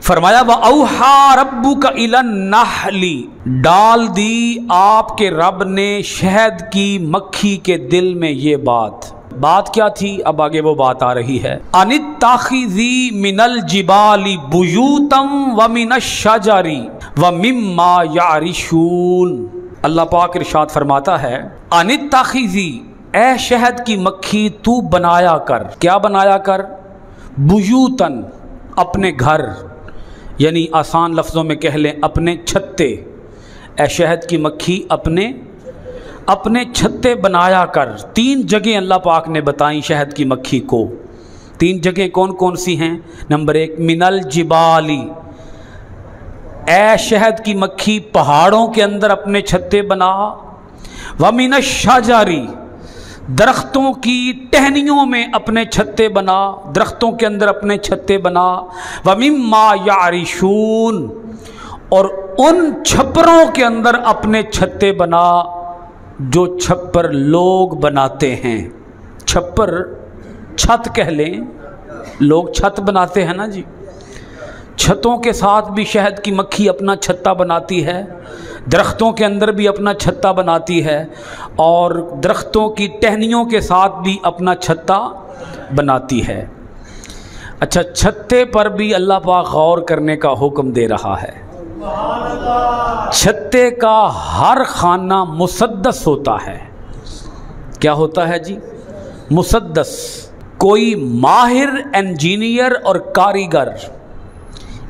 फरमाया व औहा रब्बुका इलन नहली, डाल दी आप के रब ने शहद की मक्खी के दिल में ये बात क्या थी? अब आगे वो बात आ रही है। अनित्ताखिज़ी मिनल जिबाली बुयूतम व मिनश शजरी व मिम्मा यारिशून। अल्लाह पाक इरशाद फरमाता है, अनित्ताखिज़ी, ए शहद की मक्खी तू बनाया कर, क्या बनाया कर? बुयूतन, अपने घर, यानी आसान लफ्ज़ों में कह लें अपने छत्ते। ए शहद की मक्खी अपने छत्ते बनाया कर। 3 जगह अल्लाह पाक ने बताई शहद की मक्खी को। 3 जगह कौन कौन सी हैं? नंबर 1, मिनल जिबाली, ए शहद की मक्खी पहाड़ों के अंदर अपने छत्ते बना। व मिनश शजरी, दरख्तों की टहनियों में अपने छत्ते बना, दरख्तों के अंदर अपने छत्ते बना। व मिम्मा यारिशून, और उन छप्परों के अंदर अपने छत्ते बना जो छप्पर लोग बनाते हैं। छप्पर छत कह लें, लोग छत बनाते हैं ना जी। छतों के साथ भी शहद की मक्खी अपना छत्ता बनाती है, दरख्तों के अंदर भी अपना छत्ता बनाती है, और दरख्तों की टहनियों के साथ भी अपना छत्ता बनाती है। अच्छा, छत्ते पर भी अल्लाह पाक गौर करने का हुक्म दे रहा है। छत्ते का हर खाना मुसद्दस होता है। क्या होता है जी? मुसद्दस। कोई माहिर इंजीनियर और कारीगर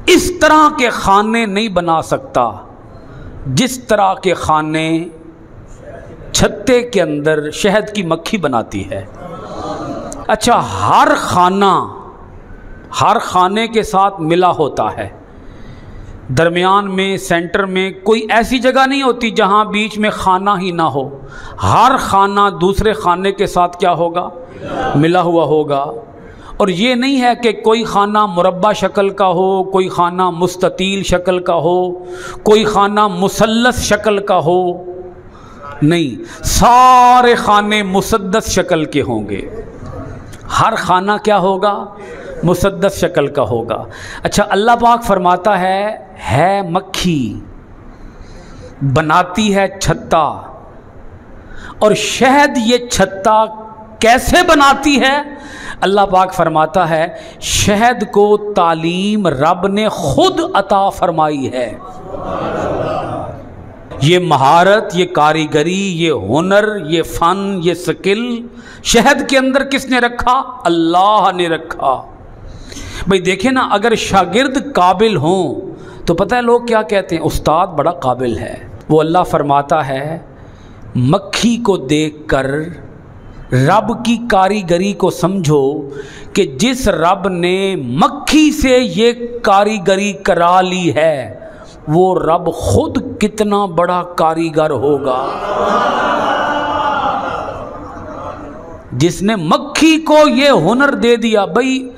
इस तरह के खाने नहीं बना सकता जिस तरह के खाने छत्ते के अंदर शहद की मक्खी बनाती है। अच्छा, हर खाने के साथ मिला होता है। दरमियान में, सेंटर में कोई ऐसी जगह नहीं होती जहां बीच में खाना ही ना हो। हर खाना दूसरे खाने के साथ क्या होगा? मिला हुआ होगा। और ये नहीं है कि कोई खाना मुरब्बा शक्ल का हो, कोई खाना मुस्ततील शक्ल का हो, कोई खाना मुसल्लस शक्ल का हो। नहीं, सारे खाने मुसद्दस शक्ल के होंगे। हर खाना क्या होगा? मुसद्दस शक्ल का होगा। अच्छा, अल्लाह पाक फरमाता है मक्खी बनाती है छत्ता, और शहद ये छत्ता कैसे बनाती है? अल्लाह पाक फरमाता है शहद को तालीम रब ने खुद अता फरमाई है। ये महारत, ये कारीगरी, ये हुनर, ये फ़न, ये स्किल शहद के अंदर किसने रखा? अल्लाह ने रखा। भाई देखें ना, अगर शागिर्द काबिल हों तो पता है लोग क्या कहते हैं? उस्ताद बड़ा काबिल है। वो अल्लाह फरमाता है मक्खी को देखकर रब की कारीगरी को समझो कि जिस रब ने मक्खी से ये कारीगरी करा ली है वो रब खुद कितना बड़ा कारीगर होगा। जिसने मक्खी को ये हुनर दे दिया। भाई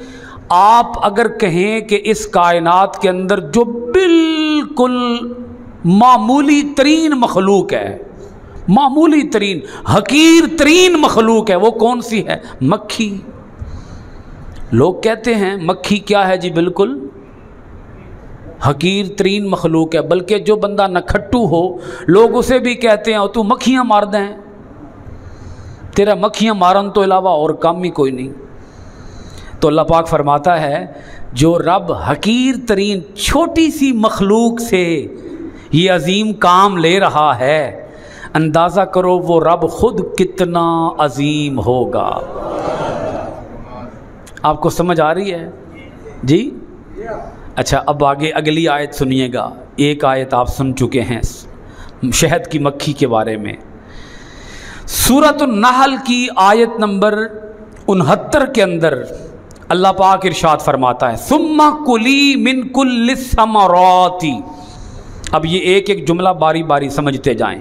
आप अगर कहें कि इस कायनात के अंदर जो बिल्कुल मामूली तरीन मखलूक है, मामूली तरीन हकीर तरीन मखलूक है, वो कौन सी है? मक्खी। लोग कहते हैं मक्खी क्या है जी? बिल्कुल हकीर तरीन मखलूक है। बल्कि जो बंदा नखट्टू हो लोग उसे भी कहते हैं तू मक्खियाँ मार दें, तेरा मक्खियाँ मारन तो अलावा और काम ही कोई नहीं। तो अल्लाह पाक फरमाता है जो रब हकीर तरीन छोटी सी मखलूक से ये अजीम काम ले रहा है, अंदाज़ा करो वो रब खुद कितना अजीम होगा। आपको समझ आ रही है जी? अच्छा, अब आगे अगली आयत सुनिएगा। एक आयत आप सुन चुके हैं शहद की मक्खी के बारे में। सूरतुन नहल की आयत नंबर 69 के अंदर अल्लाह पाक इरशाद फरमाता है सुम्मा कुली मिन कुल्लि समराती। अब ये एक एक जुमला बारी बारी समझते जाएं।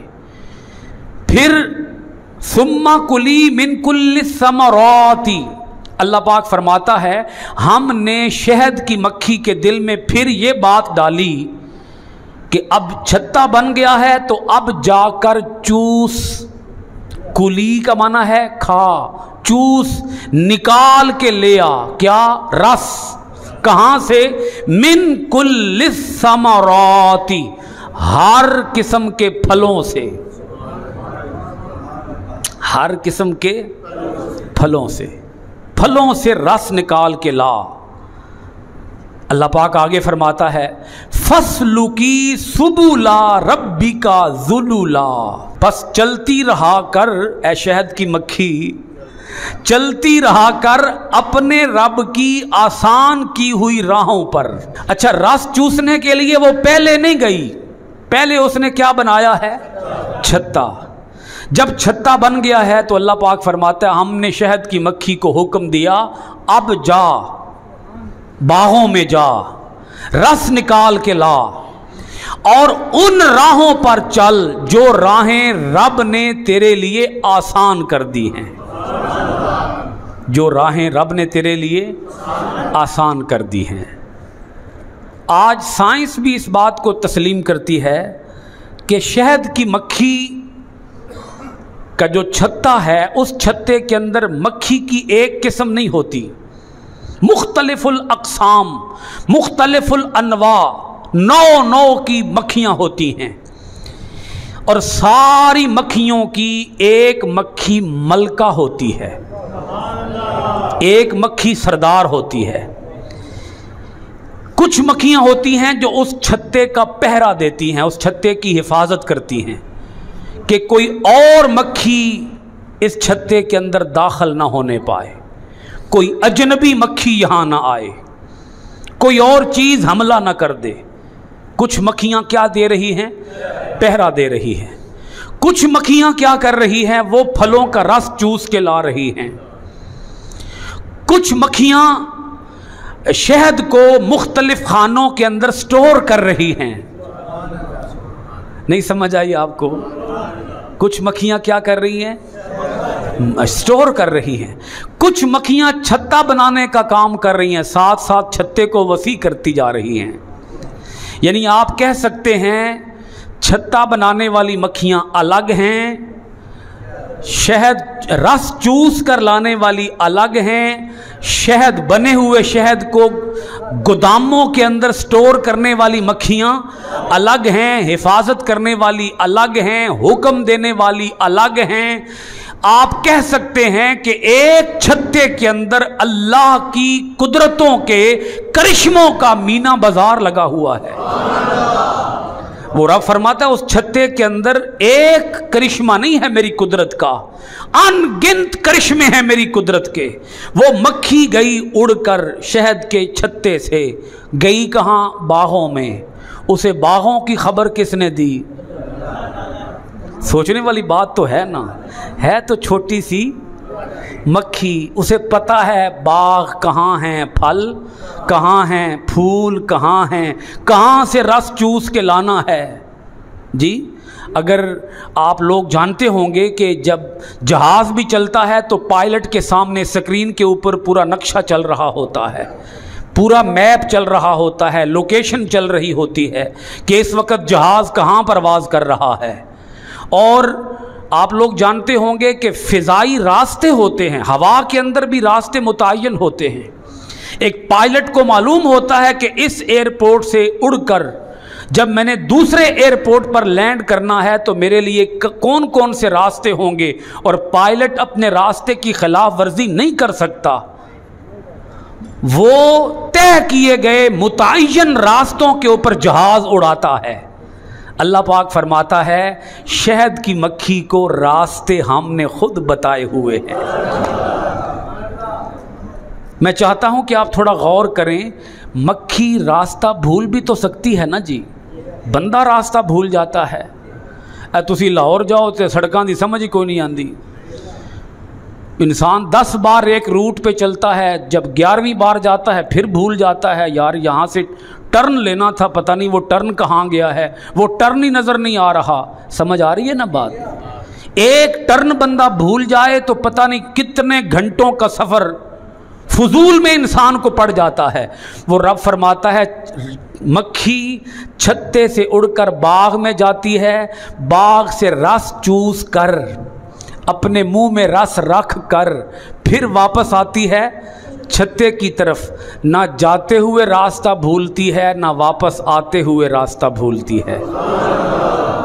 फिर सुम्मा कुली मिन कुल्लि समराती, अल्लाह पाक फरमाता है हमने शहद की मक्खी के दिल में फिर ये बात डाली कि अब छत्ता बन गया है तो अब जाकर चूस। कुली का माना है खा, चूस, निकाल के ले आ। क्या? रस, कहां से? मिन कुल्लिस समराती, हर किस्म के फलों से, हर किस्म के फलों से रस निकाल के ला। अल्लाह पाक आगे फरमाता है फसलुकी सुबुला रब्बिका जुलुला, बस चलती रहा कर ए शहद की मक्खी, चलती रहा कर अपने रब की आसान की हुई राहों पर। अच्छा, रस चूसने के लिए वो पहले नहीं गई, पहले उसने क्या बनाया है? छत्ता। जब छत्ता बन गया है तो अल्लाह पाक फरमाता है हमने शहद की मक्खी को हुक्म दिया अब जा बाहों में जा, रस निकाल के ला और उन राहों पर चल जो राहें रब ने तेरे लिए आसान कर दी हैं, जो राहें रब ने तेरे लिए आसान कर दी हैं। आज साइंस भी इस बात को तस्लीम करती है कि शहद की मक्खी का जो छत्ता है उस छत्ते के अंदर मक्खी की एक किस्म नहीं होती, मुख्तलिफुल अक़साम, मुख्तलिफुल अनवा, नौ की मक्खियाँ होती हैं और सारी मक्खियों की एक मक्खी मलका होती है, एक मक्खी सरदार होती है। कुछ मक्खियाँ होती हैं जो उस छत्ते का पहरा देती हैं, उस छत्ते की हिफाजत करती हैं कि कोई और मक्खी इस छत्ते के अंदर दाखिल ना होने पाए, कोई अजनबी मक्खी यहाँ ना आए, कोई और चीज़ हमला ना कर दे। कुछ मक्खियाँ क्या दे रही हैं? पहरा दे रही हैं। कुछ मक्खियाँ क्या कर रही हैं? वो फलों का रस चूस के ला रही हैं। कुछ मक्खियाँ शहद को मुख्तलिफ खानों के अंदर स्टोर कर रही हैं। नहीं समझ आई आपको? कुछ मक्खियाँ क्या कर रही हैं? स्टोर कर रही हैं। कुछ मक्खियाँ छत्ता बनाने का काम कर रही हैं, साथ साथ छत्ते को वसी करती जा रही हैं। यानी आप कह सकते हैं छत्ता बनाने वाली मक्खियाँ अलग हैं, शहद रस चूस कर लाने वाली अलग हैं, शहद बने हुए शहद को गोदामों के अंदर स्टोर करने वाली मक्खियाँ अलग हैं, हिफाजत करने वाली अलग हैं, हुक्म देने वाली अलग हैं। आप कह सकते हैं कि एक छत्ते के अंदर अल्लाह की कुदरतों के करिश्मों का मीना बाजार लगा हुआ है। वो रब फरमाता है उस छत्ते के अंदर एक करिश्मा नहीं है मेरी कुदरत का, अनगिनत करिश्मे हैं मेरी कुदरत के। वो मक्खी गई उड़कर शहद के छत्ते से, गई कहाँ? बाहों में। उसे बाहों की खबर किसने दी? सोचने वाली बात तो है ना, है तो छोटी सी मक्खी, उसे पता है बाग कहाँ हैं, फल कहाँ हैं, फूल कहाँ हैं, कहाँ से रस चूस के लाना है। जी, अगर आप लोग जानते होंगे कि जब जहाज़ भी चलता है तो पायलट के सामने स्क्रीन के ऊपर पूरा नक्शा चल रहा होता है, पूरा मैप चल रहा होता है, लोकेशन चल रही होती है कि इस वक्त जहाज़ कहाँ परवाज़ कर रहा है। और आप लोग जानते होंगे कि फ़िज़ाई रास्ते होते हैं, हवा के अंदर भी रास्ते मुतय्यन होते हैं। एक पायलट को मालूम होता है कि इस एयरपोर्ट से उड़कर जब मैंने दूसरे एयरपोर्ट पर लैंड करना है तो मेरे लिए कौन कौन से रास्ते होंगे, और पायलट अपने रास्ते की खिलाफ वर्जी नहीं कर सकता। वो तय किए गए मुतय्यन रास्तों के ऊपर जहाज़ उड़ाता है। अल्लाह पाक फरमाता है शहद की मक्खी को रास्ते हमने खुद बताए हुए हैं। मैं चाहता हूं कि आप थोड़ा गौर करें, मक्खी रास्ता भूल भी तो सकती है ना जी, बंदा रास्ता भूल जाता है। तुसी लाहौर जाओ तो सड़कों की समझ ही कोई नहीं आती। इंसान 10 बार एक रूट पे चलता है, जब 11वीं बार जाता है फिर भूल जाता है, यार यहाँ से टर्न लेना था, पता नहीं वो टर्न कहाँ गया है, वो टर्न ही नज़र नहीं आ रहा। समझ आ रही है ना बात? एक टर्न बंदा भूल जाए तो पता नहीं कितने घंटों का सफ़र फजूल में इंसान को पड़ जाता है। वो रब फरमाता है मक्खी छत्ते से उड़कर बाग में जाती है, बाग से रस चूस कर अपने मुंह में रस रख कर फिर वापस आती है छत्ते की तरफ ना जाते हुए रास्ता भूलती है, ना वापस आते हुए रास्ता भूलती है।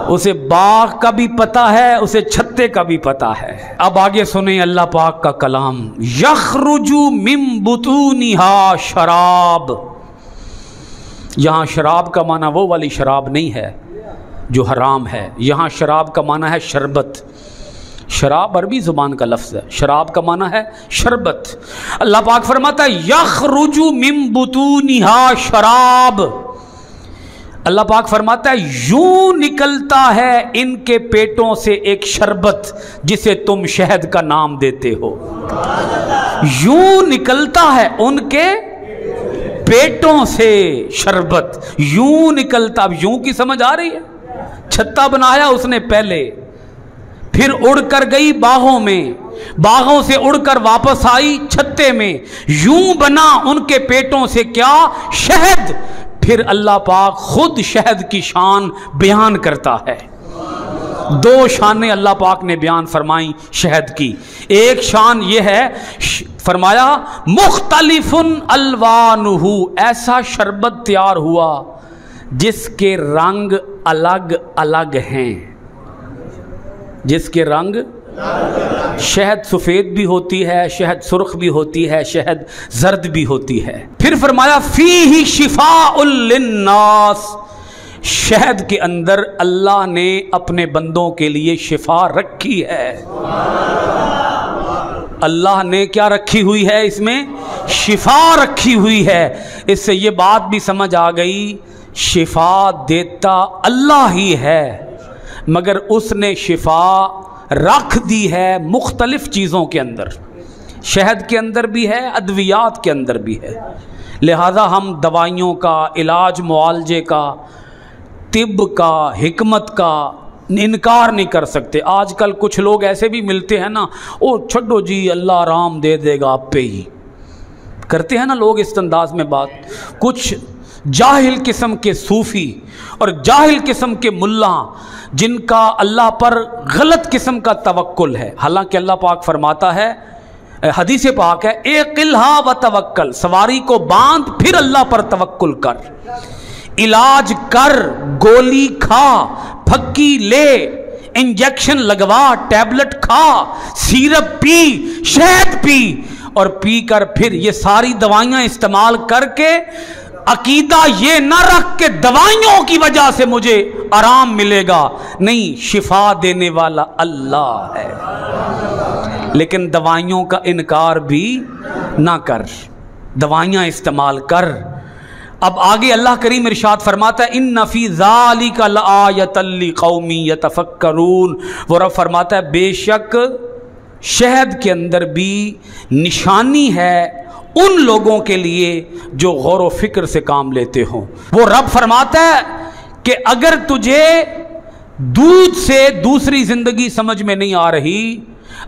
उसे बाग का भी पता है, उसे छत्ते का भी पता है। अब आगे सुने अल्लाह पाक का कलाम, यखरुजु मिन बुतूनिहा शराब। यहाँ शराब का माना वो वाली शराब नहीं है जो हराम है, यहाँ शराब का माना है शरबत। शराब अरबी ज़ुबान का लफ्ज़ है, शराब का माना है शरबत। अल्लाह पाक फरमाता है यखरुजु मिन बुतूनिहा शराब। अल्लाह पाक फरमाता है यूं निकलता है इनके पेटों से एक शरबत जिसे तुम शहद का नाम देते हो। यूं निकलता है उनके पेटों से शरबत, यूं निकलता। अब यूं की समझ आ रही है? छत्ता बनाया उसने पहले, फिर उड़कर गई बागों में, बागों से उड़कर वापस आई छत्ते में, यूं बना उनके पेटों से क्या? शहद। फिर अल्लाह पाक खुद शहद की शान बयान करता है। दो शानें अल्लाह पाक ने बयान फरमाई शहद की। एक शान ये है, फरमाया मुख्तलिफुन अलवानुहु, ऐसा शरबत तैयार हुआ जिसके रंग अलग अलग हैं, जिसके रंग, शहद सफ़ेद भी होती है, शहद सुर्ख भी होती है, शहद जर्द भी होती है। फिर फरमाया फीही शिफाउल लिन्नास, शहद के अंदर अल्लाह ने अपने बंदों के लिए शिफा रखी है। अल्लाह ने क्या रखी हुई है? इसमें शिफा रखी हुई है। इससे ये बात भी समझ आ गई, शिफा देता अल्लाह ही है, मगर उसने शिफा रख दी है मुख्तलिफ चीज़ों के अंदर। शहद के अंदर भी है, अद्वियात के अंदर भी है। लिहाजा हम दवाइयों का, इलाज मुआलजे का, तिब का, हिकमत का इनकार नहीं कर सकते। आजकल कुछ लोग ऐसे भी मिलते हैं ना, ओ छोड़ो जी अल्लाह आराम दे देगा आप पे ही, करते हैं ना लोग इस अंदाज में बात। कुछ जाहिल किस्म के सूफ़ी और जाहिल किस्म के मुल्ला जिनका अल्लाह पर गलत किस्म का तवक्कुल है। हालांकि अल्लाह पाक फरमाता है, हदीस पाक है, एक़िलहा व तवक्कल, सवारी को बांध फिर अल्लाह पर तवक्कुल कर, इलाज कर, गोली खा, फक्की ले, इंजेक्शन लगवा, टैबलेट खा, सिरप पी, शहद पी, और पी कर फिर ये सारी दवाइयां इस्तेमाल करके अकीदा ये ना रख के दवाइयों की वजह से मुझे आराम मिलेगा। नहीं, शिफा देने वाला अल्लाह है। लेकिन दवाइयों का इनकार भी ना कर, दवाइयां इस्तेमाल कर। अब आगे अल्लाह करीम इरशाद फरमाता है, इन्ना फी ज़ालिका लआयतल लिक़ौमी यतफ़क्करून। वो रब फरमाता है बेशक शहद के अंदर भी निशानी है उन लोगों के लिए जो गौर व फिक्र से काम लेते हों। वो रब फरमाता है कि अगर तुझे दूध से दूसरी जिंदगी समझ में नहीं आ रही,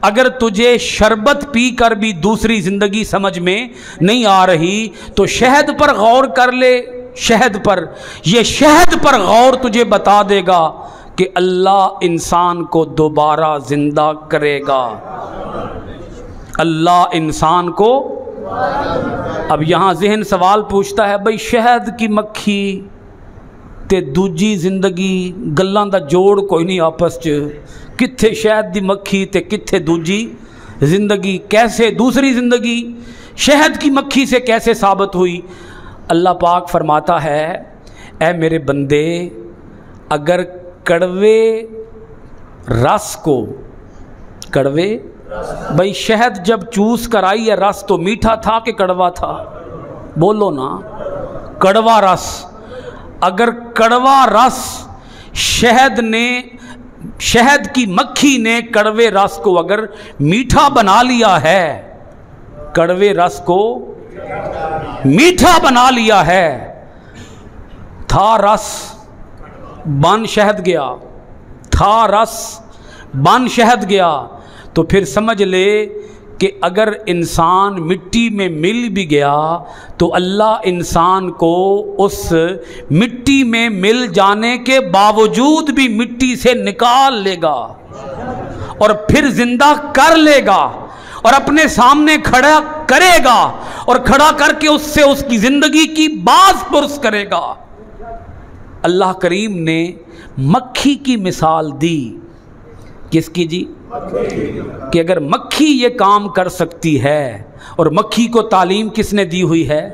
अगर तुझे शरबत पी कर भी दूसरी जिंदगी समझ में नहीं आ रही, तो शहद पर गौर कर ले। शहद पर, ये शहद पर गौर तुझे बता देगा कि अल्लाह इंसान को दोबारा जिंदा करेगा। अल्लाह इंसान को, अब यहाँ जहन सवाल पूछता है, भाई शहद की मक्खी ते दूजी जिंदगी गल्लां दा जोड़ कोई नहीं आपस च, कित्थे शहद दी मक्खी ते कित्थे दूजी जिंदगी, कैसे दूसरी जिंदगी शहद की मक्खी से कैसे साबित हुई? अल्लाह पाक फरमाता है, ऐ मेरे बंदे, अगर कड़वे रस को, कड़वे, भाई शहद जब चूस कर आई है रस तो मीठा था कि कड़वा था? बोलो ना, कड़वा रस। अगर कड़वा रस शहद ने, शहद की मक्खी ने कड़वे रस को अगर मीठा बना लिया है, कड़वे रस को मीठा बना लिया है, था रस बन शहद गया, था रस बन शहद गया, तो फिर समझ ले कि अगर इंसान मिट्टी में मिल भी गया तो अल्लाह इंसान को उस मिट्टी में मिल जाने के बावजूद भी मिट्टी से निकाल लेगा और फिर जिंदा कर लेगा। اور اپنے سامنے کھڑا کرے گا اور کھڑا کر کے اس سے اس کی زندگی کی باز پرس کرے گا۔ اللہ کریم نے مکھی کی مثال دی، کس کی جی؟ کہ اگر مکھی یہ کام کر سکتی ہے، اور مکھی کو تعلیم کس نے دی ہوئی ہے؟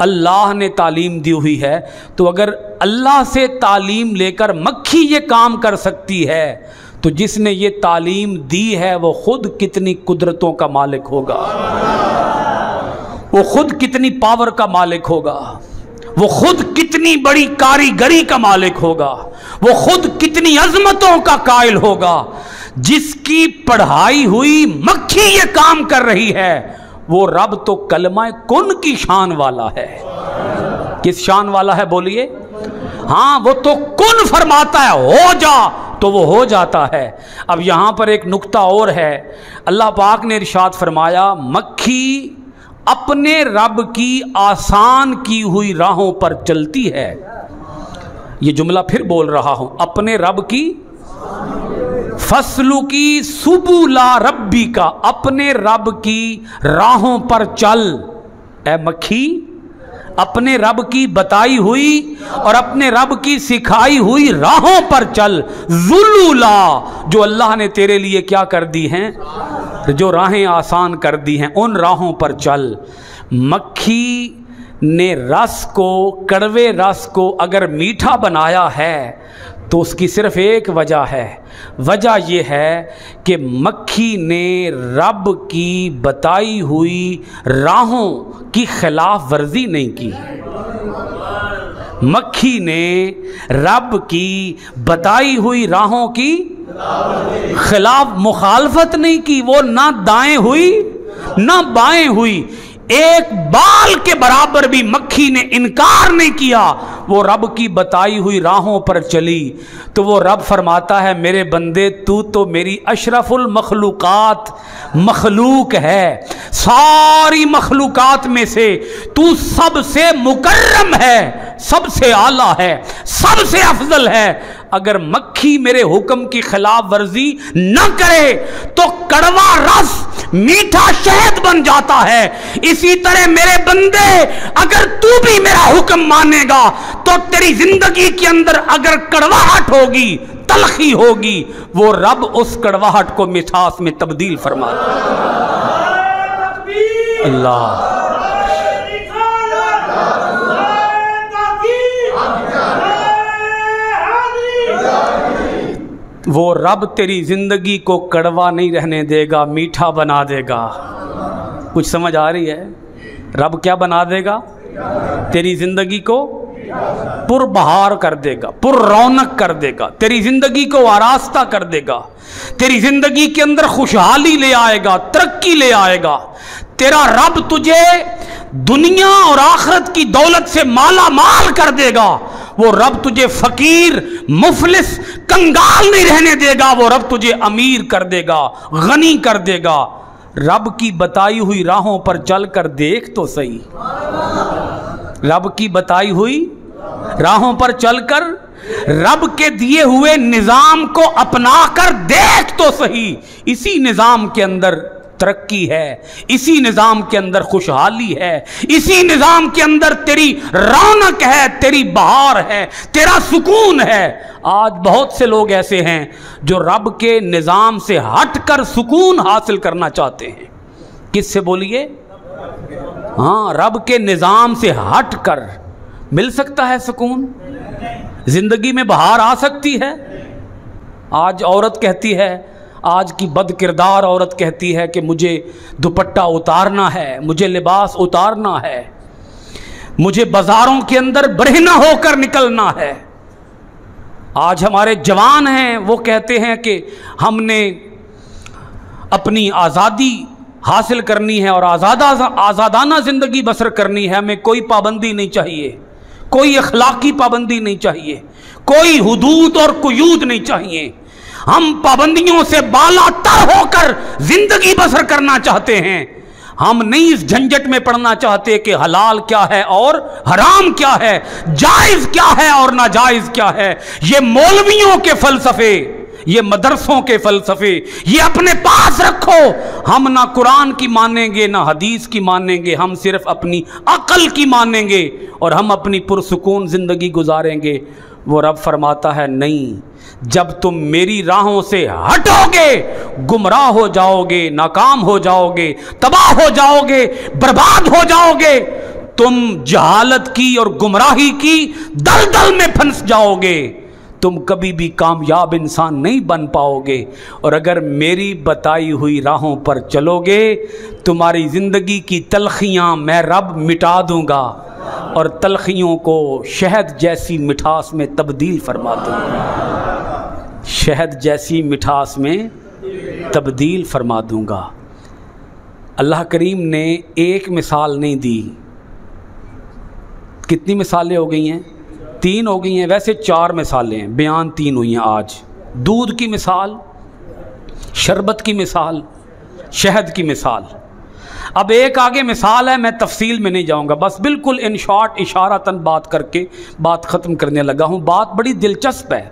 اللہ نے تعلیم دی ہوئی ہے، تو اگر اللہ سے تعلیم لے کر مکھی یہ کام کر سکتی ہے تو جس نے یہ تعلیم دی ہے وہ خود کتنی قدرتوں کا مالک ہوگا، وہ خود کتنی پاور کا مالک ہوگا، وہ خود کتنی بڑی کاریگری کا مالک ہوگا، وہ خود کتنی عظمتوں کا قائل ہوگا۔ جس کی پڑھائی ہوئی مکھی یہ کام کر رہی ہے وہ رب تو کلمہ کن کی شان والا ہے۔ کس شان والا ہے بولیے؟ ہاں، وہ تو کن فرماتا ہے، ہو جا تو وہ ہو جاتا ہے۔ اب یہاں پر ایک نکتہ اور ہے، اللہ پاک نے ارشاد فرمایا مکھی اپنے رب کی آسان کی ہوئی راہوں پر چلتی ہے۔ یہ جملہ پھر بول رہا ہوں، اپنے رب کی فصلو کی سبولا ربی کا، اپنے رب کی راہوں پر چل۔ اے مکھی، اپنے رب کی بتائی ہوئی اور اپنے رب کی سکھائی ہوئی راہوں پر چل، ذلولا، جو اللہ نے تیرے لیے کیا کر دی ہیں، جو راہیں آسان کر دی ہیں، ان راہوں پر چل۔ مکھی نے رس کو، کڑوے رس کو اگر میٹھا بنایا ہے تو اس کی صرف ایک وجہ ہے، وجہ یہ ہے کہ مکھی نے رب کی بتائی ہوئی راہوں کی خلاف ورزی نہیں کی۔ مکھی نے رب کی بتائی ہوئی راہوں کی خلاف مخالفت نہیں کی، وہ نہ دائیں ہوئی نہ بائیں ہوئی، ایک بال کے برابر بھی مکھی نے انکار نہیں کیا، وہ رب کی بتائی ہوئی راہوں پر چلی۔ تو وہ رب فرماتا ہے میرے بندے تو میری اشرف المخلوقات مخلوق ہے، ساری مخلوقات میں سے تو سب سے مکرم ہے، سب سے اعلیٰ ہے، سب سے افضل ہے۔ اگر مکھی میرے حکم کی خلاف ورزی نہ کرے تو کڑوا رس میٹھا شہد بن جاتا ہے۔ اسی طرح میرے بندے اگر تو بھی میرا حکم مانے گا تو تیری زندگی کے اندر اگر کڑواہٹ ہوگی، تلخی ہوگی، وہ رب اس کڑواہٹ کو مٹھاس میں تبدیل فرماتا ہے۔ اللہ وہ رب تیری زندگی کو کڑوا نہیں رہنے دے گا، میٹھا بنا دے گا۔ کچھ سمجھ آ رہی ہے؟ رب کیا بنا دے گا؟ تیری زندگی کو پر بہار کر دے گا، پر رونق کر دے گا، تیری زندگی کو آراستہ کر دے گا، تیری زندگی کے اندر خوشحالی لے آئے گا، ترقی لے آئے گا۔ تیرا رب تجھے دنیا اور آخرت کی دولت سے مالا مال کر دے گا۔ وہ رب تجھے فقیر، مفلس، کنگال نہیں رہنے دے گا، وہ رب تجھے امیر کر دے گا، غنی کر دے گا۔ رب کی بتائی ہوئی راہوں پر چل کر دیکھ تو صحیح، رب کی بتائی ہوئی راہوں پر چل کر رب کے دیے ہوئے نظام کو اپنا کر دیکھ تو صحیح۔ اسی نظام کے اندر ترقی ہے، اسی نظام کے اندر خوشحالی ہے، اسی نظام کے اندر تیری رونق ہے، تیری بہار ہے، تیرا سکون ہے۔ آج بہت سے لوگ ایسے ہیں جو رب کے نظام سے ہٹ کر سکون حاصل کرنا چاہتے ہیں۔ کس سے بولیے؟ ہاں، رب کے نظام سے ہٹ کر مل سکتا ہے سکون؟ زندگی میں بہار آ سکتی ہے؟ آج عورت کہتی ہے، آج کی بد کردار عورت کہتی ہے کہ مجھے دوپٹہ اتارنا ہے، مجھے لباس اتارنا ہے، مجھے بازاروں کے اندر برہنہ ہو کر نکلنا ہے۔ آج ہمارے جوان ہیں، وہ کہتے ہیں کہ ہم نے اپنی آزادی حاصل کرنی ہے اور آزادانہ زندگی بسر کرنی ہے، ہمیں کوئی پابندی نہیں چاہیے، کوئی اخلاقی پابندی نہیں چاہیے، کوئی حدود اور قیود نہیں چاہیے۔ ہم پابندیوں سے بالا تر ہو کر زندگی بسر کرنا چاہتے ہیں۔ ہم نہیں اس جھنجٹ میں پڑنا چاہتے کہ حلال کیا ہے اور حرام کیا ہے، جائز کیا ہے اور ناجائز کیا ہے۔ یہ مولویوں کے فلسفے، یہ مدرسوں کے فلسفے یہ اپنے پاس رکھو. ہم نہ قرآن کی مانیں گے نہ حدیث کی مانیں گے, ہم صرف اپنی عقل کی مانیں گے اور ہم اپنی پرسکون زندگی گزاریں گے. وہ رب فرماتا ہے نہیں, جب تم میری راہوں سے ہٹو گے گمراہ ہو جاؤ گے, ناکام ہو جاؤ گے, تباہ ہو جاؤ گے, برباد ہو جاؤ گے. تم جہالت کی اور گمراہی کی دلدل میں پھنس جاؤ گے, تم کبھی بھی کامیاب انسان نہیں بن پاؤ گے. اور اگر میری بتائی ہوئی راہوں پر چلو گے تمہاری زندگی کی تلخیاں میں رب مٹا دوں گا اور تلخیوں کو شہد جیسی مٹھاس میں تبدیل فرما دوں گا, شہد جیسی مٹھاس میں تبدیل فرما دوں گا. اللہ کریم نے ایک مثال نہیں دی, کتنی مثالیں ہو گئی ہیں؟ 3 ہو گئی ہیں, ویسے 4 مثالیں ہیں, بیان 3 ہوئی ہیں آج. دودھ کی مثال, شربت کی مثال, شہد کی مثال. اب ایک آگے مثال ہے, میں تفصیل میں نہیں جاؤں گا, بس بالکل ان شارٹ اشارتاً بات کر کے بات ختم کرنے لگا ہوں. بات بڑی دلچسپ ہے.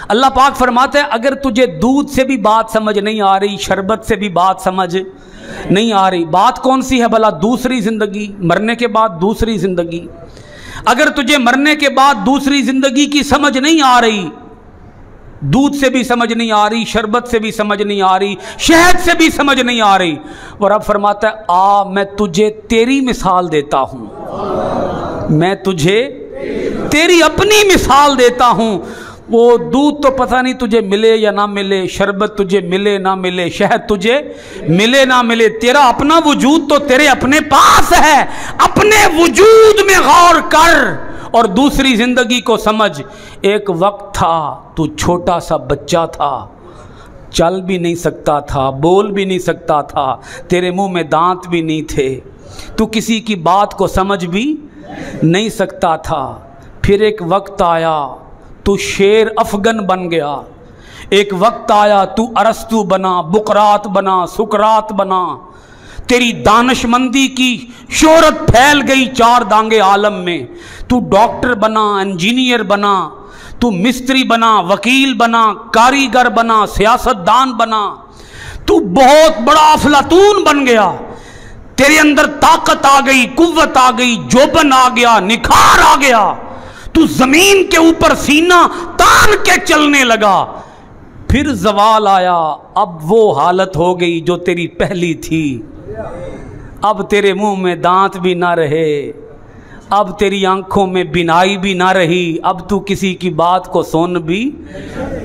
اللہ پاک فرماتے ہیں اگر تجھے دودھ سے بھی بات سمجھ نہیں آ رہی, شربت سے بھی بات سمجھ نہیں آ رہی, بات کون سی ہے بھلا؟ دوسری زندگی, مرنے کے بعد دوسری زندگی. اگر تجھے مرنے کے بعد دوسری زندگی کی سمجھ نہیں آ رہی, دودھ سے بھی سمجھ نہیں آ رہی, شربت سے بھی سمجھ نہیں آ رہی, شہد سے بھی سمجھ نہیں آ رہی, اور رب فرماتا ہے آ میں تجھے تیری مثال دیتا ہوں, میں تجھے تیری اپنی مثال دیتا ہوں. وہ دودھ تو پتہ نہیں تجھے ملے یا نہ ملے, شربت تجھے ملے نہ ملے, شہد تجھے ملے نہ ملے, تیرا اپنا وجود تو تیرے اپنے پاس ہے. اپنے وجود میں غور کر اور دوسری زندگی کو سمجھ. ایک وقت تھا تو چھوٹا سا بچہ تھا, چل بھی نہیں سکتا تھا, بول بھی نہیں سکتا تھا, تیرے منہ میں دانت بھی نہیں تھے, تو کسی کی بات کو سمجھ بھی نہیں سکتا تھا. پھر ایک وقت آیا تو شیر افغن بن گیا, ایک وقت آیا تو ارسطو بنا, بقراط بنا, سقراط بنا, تیری دانش مندی کی شہرت پھیل گئی 4 دانگے عالم میں. تو ڈاکٹر بنا, انجینئر بنا, تو مستری بنا, وکیل بنا, کاریگر بنا, سیاستدان بنا, تو بہت بڑا افلاطون بن گیا. تیرے اندر طاقت آ گئی, قوت آ گئی, جوبن آ گیا, نکھار آ گیا, تو زمین کے اوپر سینہ تان کے چلنے لگا. پھر زوال آیا, اب وہ حالت ہو گئی جو تیری پہلی تھی. اب تیرے منہ میں دانت بھی نہ رہے, اب تیری آنکھوں میں بینائی بھی نہ رہی, اب تو کسی کی بات کو سن بھی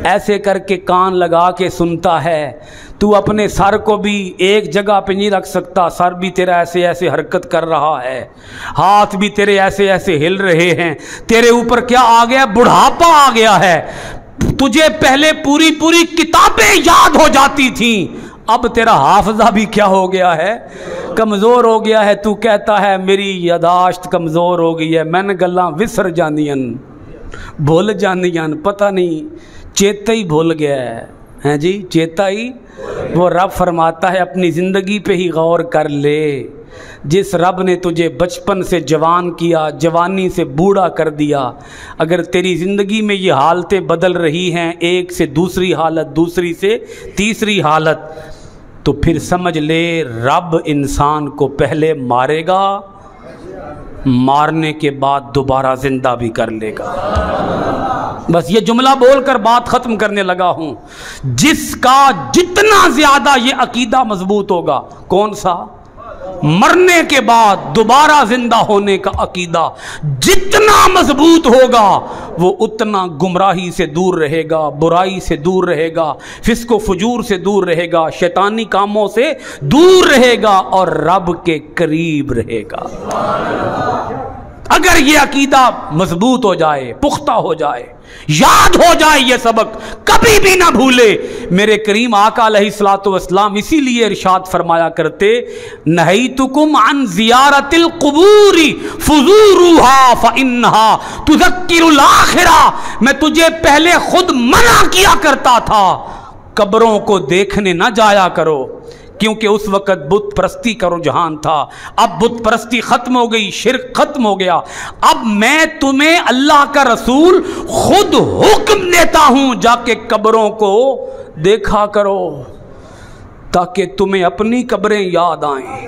ایسے کر کے کان لگا کے سنتا ہے. تو اپنے سر کو بھی ایک جگہ پہ نہیں رکھ سکتا, سر بھی تیرا ایسے ایسے حرکت کر رہا ہے, ہاتھ بھی تیرے ایسے ایسے ہل رہے ہیں. تیرے اوپر کیا آ گیا؟ بڑھاپا آ گیا ہے. تجھے پہلے پوری پوری کتابیں یاد ہو جاتی تھیں, اب تیرا حافظہ بھی کیا ہو گیا ہے؟ کمزور ہو گیا ہے. تو کہتا ہے میری یاداشت کمزور ہو گئی ہے, میں نے گلاں وسر جانیاں, بھول جانیاں, پتہ نہیں چیتا ہی بھول گیا ہے جی, چیتا ہی. وہ رب فرماتا ہے اپنی زندگی پہ ہی غور کر لے. جس رب نے تجھے بچپن سے جوان کیا, جوانی سے بوڑھا کر دیا, اگر تیری زندگی میں یہ حالتیں بدل رہی ہیں, ایک سے دوسری حالت, دوسری سے تیسری حالت, تو پھر سمجھ لے رب انسان کو پہلے مارے گا, مارنے کے بعد دوبارہ زندہ بھی کر لے گا. بس یہ جملہ بول کر بات ختم کرنے لگا ہوں. جس کا جتنا زیادہ یہ عقیدہ مضبوط ہوگا, کون سا؟ مرنے کے بعد دوبارہ زندہ ہونے کا عقیدہ جتنا مضبوط ہوگا وہ اتنا گمراہی سے دور رہے گا, برائی سے دور رہے گا, فسق و فجور سے دور رہے گا, شیطانی کاموں سے دور رہے گا اور رب کے قریب رہے گا. اگر یہ عقیدہ مضبوط ہو جائے, پختہ ہو جائے, یاد ہو جائے, یہ سبق کبھی بھی نہ بھولے. میرے کریم آقا علیہ الصلوۃ والسلام اسی لیے ارشاد فرمایا کرتے, نہیتکم عن زیارت القبور فزوروها فانها تذکر الاخرہ. میں تجھے پہلے خود منع کیا کرتا تھا, قبروں کو دیکھنے نہ جایا کرو, کیونکہ اس وقت بت پرستی کا رجحان تھا، اب بت پرستی ختم ہو گئی، شرک ختم ہو گیا، اب میں تمہیں اللہ کا رسول خود حکم دیتا ہوں جا کے قبروں کو دیکھا کرو تاکہ تمہیں اپنی قبریں یاد آئیں۔